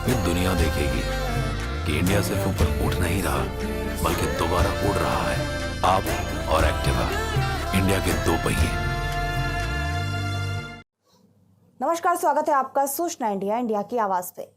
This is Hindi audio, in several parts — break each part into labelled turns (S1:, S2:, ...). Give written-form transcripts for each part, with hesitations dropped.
S1: फिर दुनिया देखेगी कि इंडिया सिर्फ ऊपर उठ नहीं रहा बल्कि दोबारा उड़ रहा है। आप और एक्टिवा, इंडिया के दो पहिए।
S2: नमस्कार, स्वागत है आपका सूचना इंडिया की आवाज पे।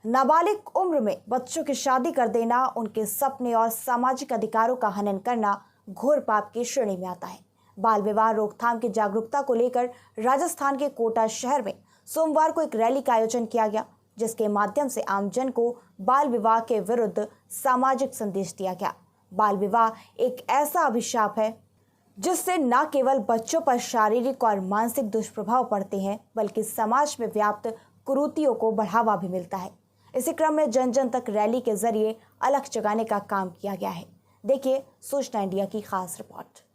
S2: नाबालिग उम्र में बच्चों की शादी कर देना, उनके सपने और सामाजिक अधिकारों का हनन करना घोर पाप की श्रेणी में आता है। बाल विवाह रोकथाम की जागरूकता को लेकर राजस्थान के कोटा शहर में सोमवार को एक रैली का आयोजन किया गया, जिसके माध्यम से आमजन को बाल विवाह के विरुद्ध सामाजिक संदेश दिया गया। बाल विवाह एक ऐसा अभिशाप है जिससे न केवल बच्चों पर शारीरिक और मानसिक दुष्प्रभाव पड़ते हैं, बल्कि समाज में व्याप्त कुरीतियों को बढ़ावा भी मिलता है। इसी क्रम में जन जन तक रैली के जरिए अलख जगाने का काम किया गया है। देखिए सूचना इंडिया की खास रिपोर्ट।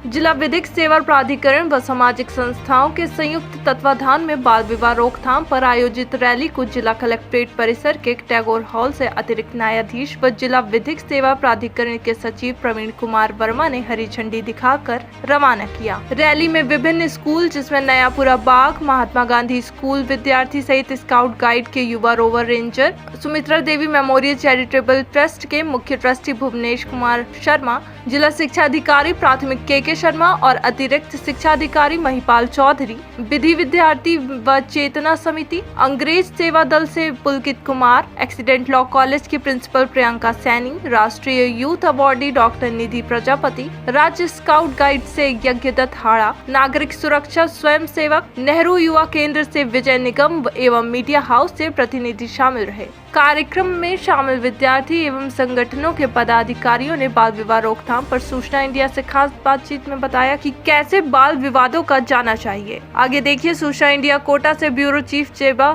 S3: जिला विधिक सेवा प्राधिकरण व सामाजिक संस्थाओं के संयुक्त तत्वाधान में बाल विवाह रोकथाम पर आयोजित रैली को जिला कलेक्ट्रेट परिसर के टैगोर हॉल से अतिरिक्त न्यायाधीश व जिला विधिक सेवा प्राधिकरण के सचिव प्रवीण कुमार वर्मा ने हरी झंडी दिखाकर रवाना किया। रैली में विभिन्न स्कूल जिसमें नयापुरा बाग, महात्मा गांधी स्कूल विद्यार्थी सहित स्काउट गाइड के युवा रोवर रेंजर, सुमित्रा देवी मेमोरियल चैरिटेबल ट्रस्ट के मुख्य ट्रस्टी भुवनेश कुमार शर्मा, जिला शिक्षा अधिकारी प्राथमिक के शर्मा और अतिरिक्त शिक्षा अधिकारी महिपाल चौधरी, विधि विद्यार्थी व चेतना समिति, अंग्रेज सेवा दल से पुलकित कुमार, एक्सीडेंट लॉ कॉलेज की प्रिंसिपल प्रियंका सैनी, राष्ट्रीय यूथ अवार्डी डॉक्टर निधि प्रजापति, राज्य स्काउट गाइड से यज्ञदत्त हाड़ा, नागरिक सुरक्षा स्वयं सेवक, नेहरू युवा केंद्र से विजय निगम एवं मीडिया हाउस से प्रतिनिधि शामिल रहे। कार्यक्रम में शामिल विद्यार्थी एवं संगठनों के पदाधिकारियों ने बाल विवाह रोकथाम पर सूचना इंडिया से खास बातचीत में बताया कि कैसे बाल विवादों का जाना चाहिए। आगे देखिए सूचना इंडिया कोटा से ब्यूरो चीफ जेबा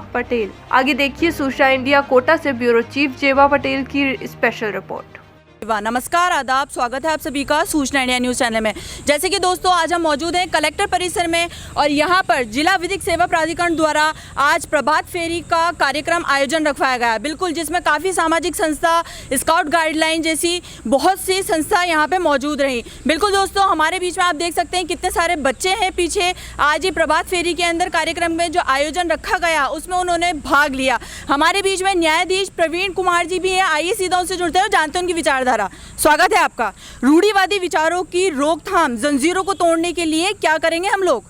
S3: पटेल की स्पेशल रिपोर्ट।
S4: नमस्कार, आदाब, स्वागत है आप सभी का सूचना इंडिया न्यूज़ चैनल में। जैसे कि दोस्तों आज हम मौजूद हैं कलेक्टर परिसर में और यहाँ पर जिला विधिक सेवा प्राधिकरण द्वारा आज प्रभात फेरी का कार्यक्रम आयोजन रखवाया गया है। बिल्कुल, जिसमें काफ़ी सामाजिक संस्था, स्काउट गाइडलाइन जैसी बहुत सी संस्था यहाँ पे मौजूद रही। बिल्कुल दोस्तों, हमारे बीच में आप देख सकते हैं कितने सारे बच्चे हैं पीछे। आज ये प्रभात फेरी के अंदर कार्यक्रम में जो आयोजन रखा गया उसमें उन्होंने भाग लिया। हमारे बीच में न्यायाधीश प्रवीण कुमार जी भी हैं। आइए सीधा उनसे जुड़ते हैं, जानते हैं उनकी विचारधारा। स्वागत है आपका। रूढ़िवादी विचारों की रोकथाम, जंजीरों को तोड़ने के लिए क्या करेंगे हम लोग?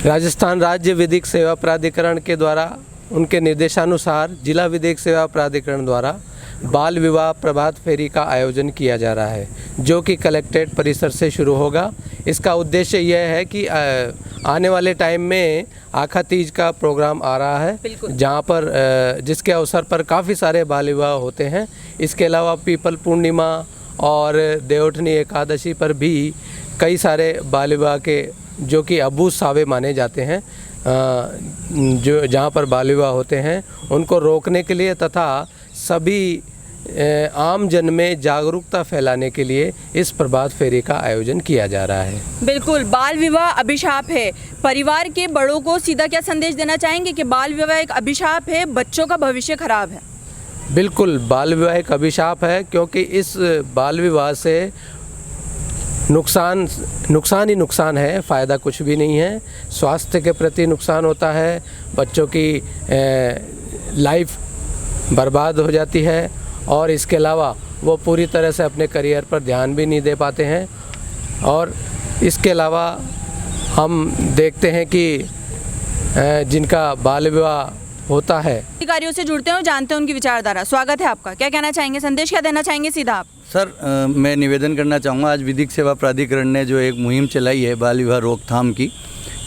S5: राजस्थान राज्य विधिक सेवा प्राधिकरण के द्वारा उनके निर्देशानुसार जिला विधिक सेवा प्राधिकरण द्वारा बाल विवाह प्रभात फेरी का आयोजन किया जा रहा है, जो कि कलेक्ट्रेट परिसर से शुरू होगा। इसका उद्देश्य यह है कि आने वाले टाइम में आखा तीज का प्रोग्राम आ रहा है, जहां पर जिसके अवसर पर काफ़ी सारे बाल विवाह होते हैं। इसके अलावा पीपल पूर्णिमा और देवउठनी एकादशी पर भी कई सारे बाल विवाह के जो कि अबूझ सावे माने जाते हैं, जो जहां पर बाल विवाह होते हैं उनको रोकने के लिए तथा सभी आम जन में जागरूकता फैलाने के लिए इस प्रभात फेरी का आयोजन किया जा रहा है।
S4: बिल्कुल, बाल विवाह अभिशाप है। परिवार के बड़ों को सीधा क्या संदेश देना चाहेंगे कि बाल विवाह एक अभिशाप है, बच्चों का भविष्य खराब है?
S5: बिल्कुल, बाल विवाह एक अभिशाप है, क्योंकि इस बाल विवाह से नुकसान ही नुकसान है, फ़ायदा कुछ भी नहीं है। स्वास्थ्य के प्रति नुकसान होता है, बच्चों की लाइफ बर्बाद हो जाती है और इसके अलावा वो पूरी तरह से अपने करियर पर ध्यान भी नहीं दे पाते हैं। और इसके अलावा हम देखते हैं कि जिनका बाल विवाह होता है,
S4: अधिकारियों से जुड़ते हैं, जानते हैं उनकी विचारधारा। स्वागत है आपका। क्या कहना चाहेंगे, संदेश क्या देना चाहेंगे सीधा आप?
S6: सर, मैं निवेदन करना चाहूँगा, आज विधिक सेवा प्राधिकरण ने जो एक मुहिम चलाई है बाल विवाह रोकथाम की,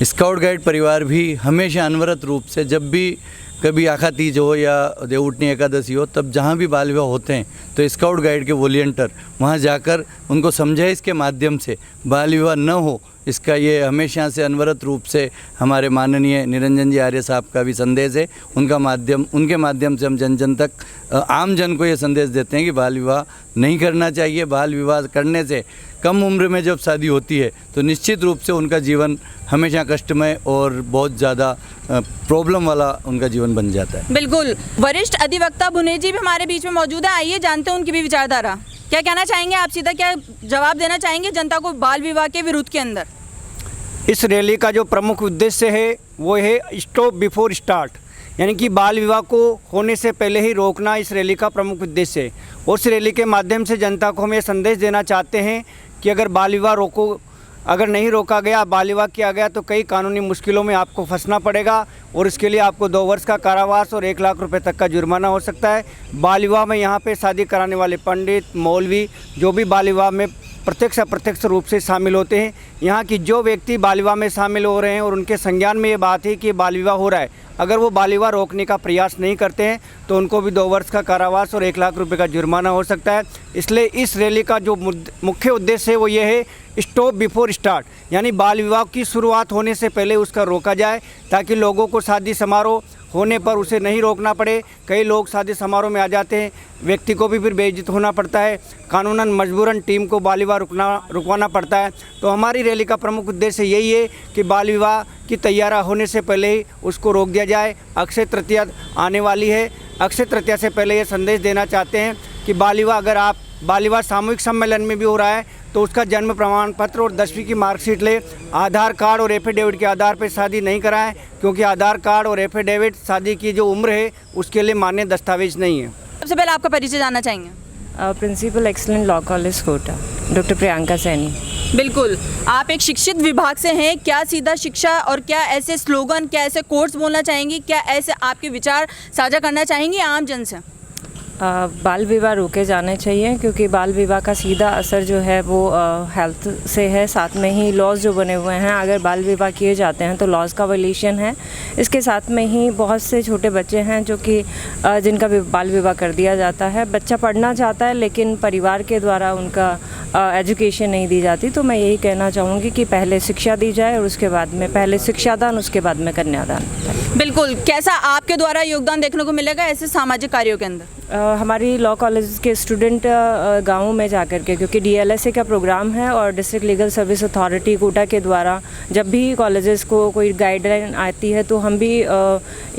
S6: स्काउट गाइड परिवार भी हमेशा अनवरत रूप से जब भी कभी आखा तीज हो या देवउठनी एकादशी हो, तब जहाँ भी बाल विवाह होते हैं तो स्काउट गाइड के वॉलंटियर वहाँ जाकर उनको समझाइश के माध्यम से बाल विवाह न हो, इसका ये हमेशा से अनवरत रूप से हमारे माननीय निरंजन जी आर्य साहब का भी संदेश है। उनके माध्यम से हम जन जन तक, आम जन को ये संदेश देते हैं कि बाल विवाह नहीं करना चाहिए। बाल विवाह करने से कम उम्र में जब शादी होती है तो निश्चित रूप से उनका जीवन हमेशा कष्टमय और बहुत ज़्यादा प्रॉब्लम वाला उनका जीवन बन जाता है।
S4: बिल्कुल, वरिष्ठ अधिवक्ता भुवनेश जी भी हमारे बीच में मौजूद है। आइए जानते हैं उनकी भी विचारधारा। क्या कहना चाहेंगे आप, सीधा क्या जवाब देना चाहेंगे जनता को बाल विवाह के विरोध के अंदर?
S7: इस रैली का जो प्रमुख उद्देश्य है वो है स्टॉप बिफोर स्टार्ट, यानी कि बाल विवाह को होने से पहले ही रोकना इस रैली का प्रमुख उद्देश्य है। और इस रैली के माध्यम से जनता को हम ये संदेश देना चाहते हैं कि अगर बाल विवाह अगर नहीं रोका गया, बाल विवाह किया गया तो कई कानूनी मुश्किलों में आपको फंसना पड़ेगा और इसके लिए आपको 2 वर्ष का कारावास और 1 लाख रुपए तक का जुर्माना हो सकता है। बाल विवाह में यहाँ पे शादी कराने वाले पंडित, मौलवी जो भी बाल विवाह में प्रत्यक्ष अप्रत्यक्ष रूप से शामिल होते हैं, यहाँ की जो व्यक्ति बाल विवाह में शामिल हो रहे हैं और उनके संज्ञान में ये बात है कि बाल विवाह हो रहा है, अगर वो बाल विवाह रोकने का प्रयास नहीं करते हैं तो उनको भी 2 वर्ष का कारावास और 1 लाख रुपए का जुर्माना हो सकता है। इसलिए इस रैली का जो मुख्य उद्देश्य है वो ये है, स्टॉप बिफोर स्टार्ट, यानी बाल विवाह की शुरुआत होने से पहले उसका रोका जाए ताकि लोगों को शादी समारोह होने पर उसे नहीं रोकना पड़े। कई लोग शादी समारोह में आ जाते हैं, व्यक्ति को भी फिर बेइज्जत होना पड़ता है, कानूनन मजबूरन टीम को बाल विवाह रुकवाना पड़ता है। तो हमारी रैली का प्रमुख उद्देश्य यही है कि बाल विवाह की तैयारी होने से पहले ही उसको रोक दिया जाए। अक्षय तृतीया आने वाली है, अक्षय तृतीया से पहले ये संदेश देना चाहते हैं कि बाल विवाह सामूहिक सम्मेलन में भी हो रहा है तो उसका जन्म प्रमाण पत्र और 10वीं की मार्कशीट ले, आधार कार्ड और एफिडेविट के आधार पर शादी नहीं कराएं, क्योंकि आधार कार्ड और एफिडेविट शादी की जो उम्र है उसके लिए मान्य दस्तावेज नहीं है।
S4: सबसे पहले आपका परिचय जानना चाहेंगे।
S8: Principal excellent law college Kota, doctor Priyanka Saini.
S4: बिल्कुल, आप एक शिक्षित विभाग से हैं, क्या सीधा शिक्षा और क्या ऐसे स्लोगन, क्या ऐसे कोट्स बोलना चाहेंगी, क्या ऐसे आपके विचार साझा करना चाहेंगी आम जन से?
S8: बाल विवाह रोके जाने चाहिए, क्योंकि बाल विवाह का सीधा असर जो है वो हेल्थ से है। साथ में ही लॉज जो बने हुए हैं, अगर बाल विवाह किए जाते हैं तो लॉज का वायलेशन है। इसके साथ में ही बहुत से छोटे बच्चे हैं जो कि जिनका बाल विवाह कर दिया जाता है। बच्चा पढ़ना चाहता है लेकिन परिवार के द्वारा उनका एजुकेशन नहीं दी जाती। तो मैं यही कहना चाहूँगी कि पहले शिक्षा दी जाए और उसके बाद में पहले शिक्षादान, उसके बाद में कन्यादान।
S4: बिल्कुल, कैसा आपके द्वारा योगदान देखने को मिलेगा ऐसे सामाजिक कार्यों के अंदर?
S8: हमारी लॉ कॉलेज के स्टूडेंट गाँवों में जाकर के, क्योंकि DLSA का प्रोग्राम है और district legal service authority Kota के द्वारा जब भी कॉलेजेस को कोई गाइडलाइन आती है तो हम भी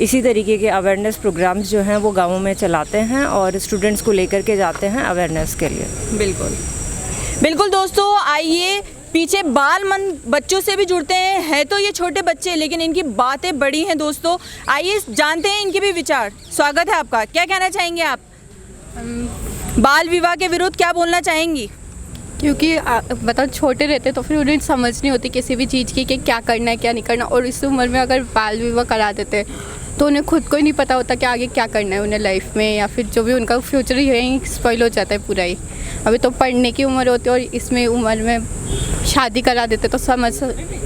S8: इसी तरीके के अवेयरनेस प्रोग्राम्स जो हैं वो गाँवों में चलाते हैं और स्टूडेंट्स को लेकर के जाते हैं अवेयरनेस के लिए।
S4: बिल्कुल दोस्तों, आइए पीछे बाल मन बच्चों से भी जुड़ते हैं तो ये छोटे बच्चे, लेकिन इनकी बातें बड़ी हैं दोस्तों। आइए जानते हैं इनके भी विचार। स्वागत है आपका, क्या कहना चाहेंगे आप? बाल विवाह के विरुद्ध क्या बोलना चाहेंगी?
S9: क्योंकि मतलब छोटे रहते तो फिर उन्हें समझ नहीं होती किसी भी चीज़ की कि क्या करना है क्या नहीं करना, और इस उम्र में अगर बाल विवाह करा देते तो उन्हें खुद को ही नहीं पता होता कि आगे क्या करना है उन्हें लाइफ में, या फिर जो भी उनका फ्यूचर ही यहीं स्पॉइल हो जाता है पूरा ही। अभी तो पढ़ने की उम्र होती है और इसमें उम्र में शादी करा देते तो समझ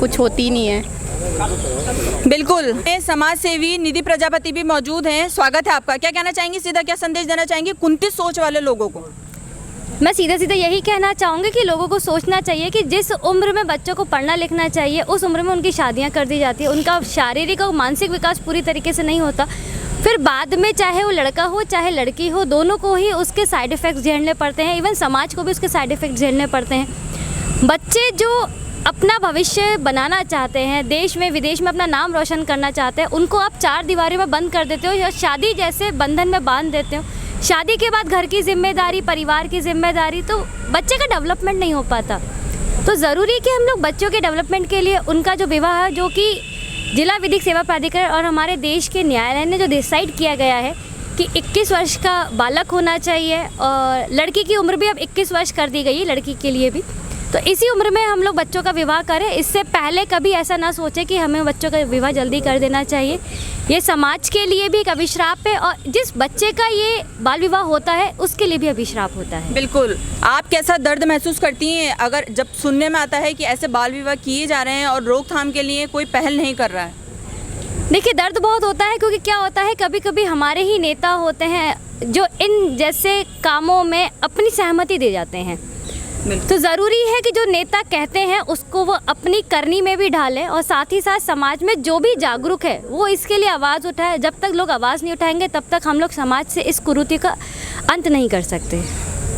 S9: कुछ होती ही नहीं है।
S4: बिल्कुल, समाज सेवी निधि प्रजापति भी मौजूद हैं। स्वागत है आपका, क्या कहना चाहेंगी? सीधा क्या संदेश देना चाहेंगी कुंती सोच वाले लोगों को?
S10: मैं सीधा यही कहना चाहूँगी कि लोगों को सोचना चाहिए कि जिस उम्र में बच्चों को पढ़ना लिखना चाहिए उस उम्र में उनकी शादियाँ कर दी जाती है। उनका शारीरिक और मानसिक विकास पूरी तरीके से नहीं होता। फिर बाद में चाहे वो लड़का हो चाहे लड़की हो, दोनों को ही उसके साइड इफ़ेक्ट्स झेलने पड़ते हैं। इवन समाज को भी उसके साइड इफ़ेक्ट झेलने पड़ते हैं। बच्चे जो अपना भविष्य बनाना चाहते हैं, देश में विदेश में अपना नाम रोशन करना चाहते हैं, उनको आप 4 दीवारों में बंद कर देते हो या शादी जैसे बंधन में बांध देते हो। शादी के बाद घर की जिम्मेदारी, परिवार की जिम्मेदारी, तो बच्चे का डेवलपमेंट नहीं हो पाता। तो ज़रूरी है कि हम लोग बच्चों के डेवलपमेंट के लिए उनका जो विवाह है, जो कि जिला विधिक सेवा प्राधिकरण और हमारे देश के न्यायालय ने जो डिसाइड किया गया है कि 21 वर्ष का बालक होना चाहिए, और लड़की की उम्र भी अब 21 वर्ष कर दी गई है लड़की के लिए भी। तो इसी उम्र में हम लोग बच्चों का विवाह करें। इससे पहले कभी ऐसा ना सोचें कि हमें बच्चों का विवाह जल्दी कर देना चाहिए। ये समाज के लिए भी एक अभिश्राप है और जिस बच्चे का ये बाल विवाह होता है उसके लिए भी अभिश्राप होता है।
S4: बिल्कुल, आप कैसा दर्द महसूस करती हैं अगर जब सुनने में आता है कि ऐसे बाल विवाह किए जा रहे हैं और रोकथाम के लिए कोई पहल नहीं कर रहा है?
S10: देखिए, दर्द बहुत होता है, क्योंकि क्या होता है कभी कभी हमारे ही नेता होते हैं जो इन जैसे कामों में अपनी सहमति दे जाते हैं। तो ज़रूरी है कि जो नेता कहते हैं उसको वो अपनी करनी में भी डालें, और साथ ही साथ समाज में जो भी जागरूक है वो इसके लिए आवाज़ उठाए। जब तक लोग आवाज़ नहीं उठाएंगे तब तक हम लोग समाज से इस कुरीति का अंत नहीं कर सकते।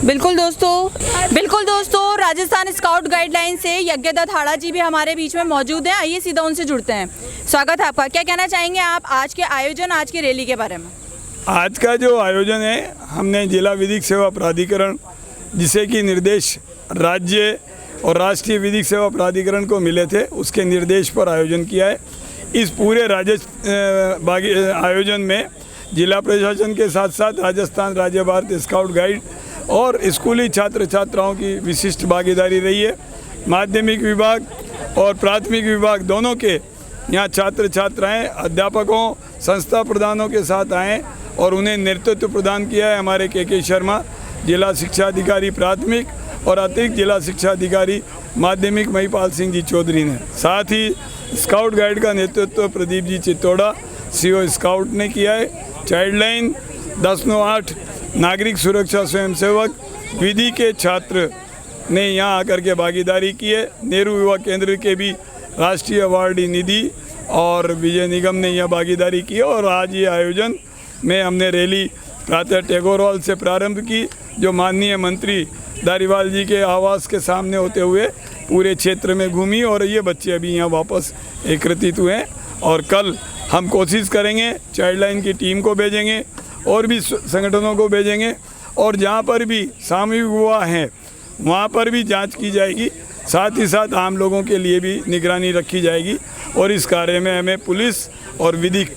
S4: बिल्कुल दोस्तों, राजस्थान स्काउट गाइडलाइन से यज्ञदत्त हाड़ा जी भी हमारे बीच में मौजूद हैं। आइए सीधा उनसे जुड़ते हैं। स्वागत है आपका, क्या कहना चाहेंगे आप आज के आयोजन, आज की रैली के बारे में?
S11: आज का जो आयोजन है, हमने जिला विधिक सेवा प्राधिकरण, जिसे कि निर्देश राज्य और राष्ट्रीय विधिक सेवा प्राधिकरण को मिले थे, उसके निर्देश पर आयोजन किया है। इस पूरे आयोजन में जिला प्रशासन के साथ साथ राजस्थान राज्य भारतीय स्काउट गाइड और स्कूली छात्र छात्राओं की विशिष्ट भागीदारी रही है। माध्यमिक विभाग और प्राथमिक विभाग दोनों के यहाँ छात्र छात्राएं अध्यापकों संस्था प्रधानों के साथ आए और उन्हें नेतृत्व प्रदान किया है हमारे के शर्मा जिला शिक्षा अधिकारी प्राथमिक और अतिरिक्त जिला शिक्षा अधिकारी माध्यमिक महिपाल सिंह जी चौधरी ने। साथ ही स्काउट गाइड का नेतृत्व प्रदीप जी चित्तौड़ा सीओ स्काउट ने किया है। चाइल्डलाइन 10/9/8 नागरिक सुरक्षा स्वयंसेवक विधि के छात्र ने यहाँ आकर के भागीदारी की है। नेहरू युवा केंद्र के भी राष्ट्रीय अवार्डी निधि और विजय निगम ने यह भागीदारी की और आज ये आयोजन में हमने रैली प्रातः टैगोर हॉल से प्रारंभ की, जो माननीय मंत्री धारीवाल जी के आवास के सामने होते हुए पूरे क्षेत्र में घूमी और ये बच्चे अभी यहाँ वापस एकत्रित हुए हैं। और कल हम कोशिश करेंगे, चाइल्डलाइन की टीम को भेजेंगे और भी संगठनों को भेजेंगे और जहाँ पर भी सामूहिक विवाह हैं वहाँ पर भी जांच की जाएगी। साथ ही साथ आम लोगों के लिए भी निगरानी रखी जाएगी और इस कार्य में हमें पुलिस और विधिक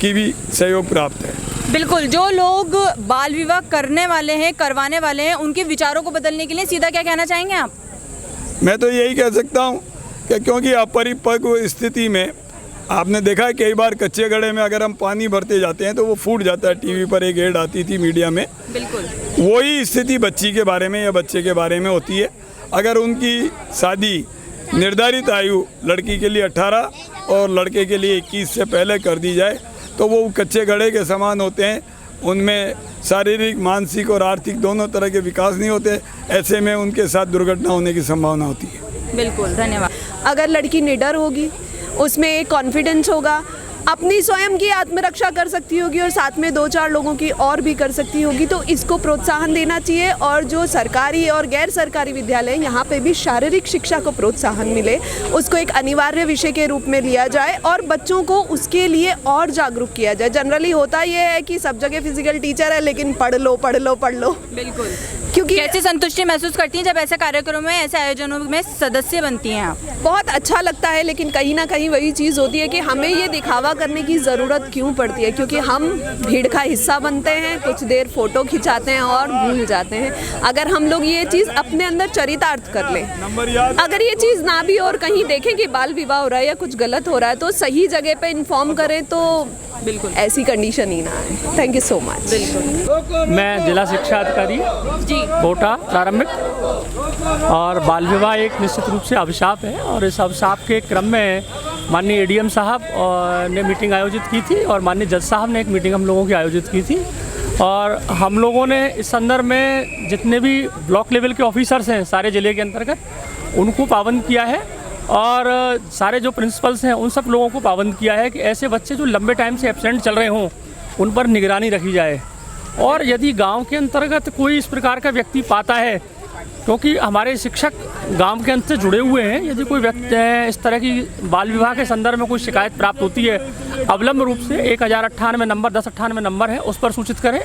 S11: की भी सहयोग प्राप्त है।
S4: बिल्कुल, जो लोग बाल विवाह करने वाले हैं, करवाने वाले हैं, उनके विचारों को बदलने के लिए सीधा क्या कहना चाहेंगे आप?
S11: मैं तो यही कह सकता हूँ कि क्योंकि अपरिपक्व स्थिति में आपने देखा है कई बार कच्चे घड़े में अगर हम पानी भरते जाते हैं तो वो फूट जाता है। टीवी पर एक एड आती थी मीडिया में,
S4: बिल्कुल
S11: वही स्थिति बच्ची के बारे में या बच्चे के बारे में होती है। अगर उनकी शादी निर्धारित आयु लड़की के लिए 18 और लड़के के लिए 21 से पहले कर दी जाए तो वो कच्चे घड़े के समान होते हैं। उनमें शारीरिक, मानसिक और आर्थिक दोनों तरह के विकास नहीं होते। ऐसे में उनके साथ दुर्घटना होने की संभावना होती है।
S4: बिल्कुल, धन्यवाद।
S12: अगर लड़की निडर होगी, उसमें एक कॉन्फिडेंस होगा, अपनी स्वयं की आत्मरक्षा कर सकती होगी और साथ में 2-4 लोगों की और भी कर सकती होगी, तो इसको प्रोत्साहन देना चाहिए। और जो सरकारी और गैर सरकारी विद्यालय यहाँ पे भी शारीरिक शिक्षा को प्रोत्साहन मिले, उसको एक अनिवार्य विषय के रूप में लिया जाए और बच्चों को उसके लिए और जागरूक किया जाए। जनरली होता ये है कि सब जगह फिजिकल टीचर है लेकिन पढ़ लो।
S4: बिल्कुल, क्योंकि कैसी संतुष्टि महसूस करती हैं जब ऐसे कार्यक्रमों में, ऐसे आयोजनों में सदस्य बनती हैं आप?
S12: बहुत अच्छा लगता है, लेकिन कहीं ना कहीं वही चीज़ होती है कि हमें ये दिखावा करने की ज़रूरत क्यों पड़ती है, क्योंकि हम भीड़ का हिस्सा बनते हैं, कुछ देर फोटो खिंचाते हैं और भूल जाते हैं। अगर हम लोग ये चीज़ अपने अंदर चरितार्थ कर लें, अगर ये चीज़ ना भी और कहीं देखें कि बाल विवाह हो रहा है या कुछ गलत हो रहा है, तो सही जगह पे इन्फॉर्म करें तो बिल्कुल ऐसी कंडीशन ही ना आए। Thank you so much.
S13: बिल्कुल, मैं जिला शिक्षा अधिकारी जी कोटा प्रारंभिक, और बाल विवाह एक निश्चित रूप से अभिशाप है और इस अभिशाप के क्रम में माननीय एडीएम साहब ने मीटिंग आयोजित की थी और माननीय जज साहब ने एक मीटिंग हम लोगों की आयोजित की थी और हम लोगों ने इस संदर्भ में जितने भी ब्लॉक लेवल के ऑफिसर्स हैं सारे ज़िले के अंतर्गत उनको पाबंद किया है और सारे जो प्रिंसिपल्स हैं उन सब लोगों को पाबंद किया है कि ऐसे बच्चे जो लंबे टाइम से एब्सेंट चल रहे हों उन पर निगरानी रखी जाए। और यदि गांव के अंतर्गत कोई इस प्रकार का व्यक्ति पाता है, क्योंकि हमारे शिक्षक गांव के अंत से जुड़े हुए हैं, यदि कोई व्यक्ति इस तरह की बाल विवाह के संदर्भ में कोई शिकायत प्राप्त होती है, अवलंब रूप से 1098 नंबर 1098 नंबर है उस पर सूचित करें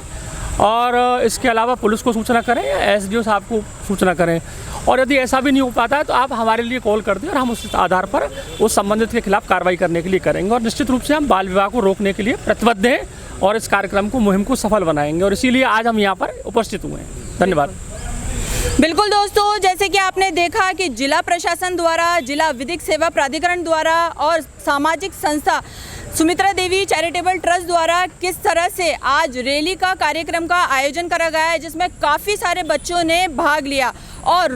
S13: और इसके अलावा पुलिस को सूचना करें या एसडीओ साहब को सूचना करें। और यदि ऐसा भी नहीं हो पाता है तो आप हमारे लिए कॉल कर दें और हम उस आधार पर उस संबंधित के खिलाफ कार्रवाई करने के लिए करेंगे। और निश्चित रूप से हम बाल विवाह को रोकने के लिए प्रतिबद्ध हैं और इस कार्यक्रम को, मुहिम को सफल बनाएंगे और इसीलिए आज हम यहाँ पर उपस्थित हुए हैं। धन्यवाद।
S4: बिल्कुल दोस्तों, जैसे कि आपने देखा कि जिला प्रशासन द्वारा, जिला विधिक सेवा प्राधिकरण द्वारा और सामाजिक संस्था सुमित्रा देवी चैरिटेबल ट्रस्ट द्वारा किस तरह से आज रैली का कार्यक्रम का आयोजन करा गया है, जिसमें काफ़ी सारे बच्चों ने भाग लिया और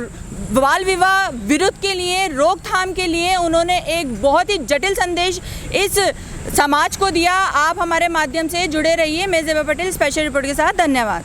S4: बाल विवाह विरुद्ध के लिए, रोकथाम के लिए उन्होंने एक बहुत ही जटिल संदेश इस समाज को दिया। आप हमारे माध्यम से जुड़े रहिए। मैं ज़ेबा पटेल स्पेशल रिपोर्ट के साथ। धन्यवाद।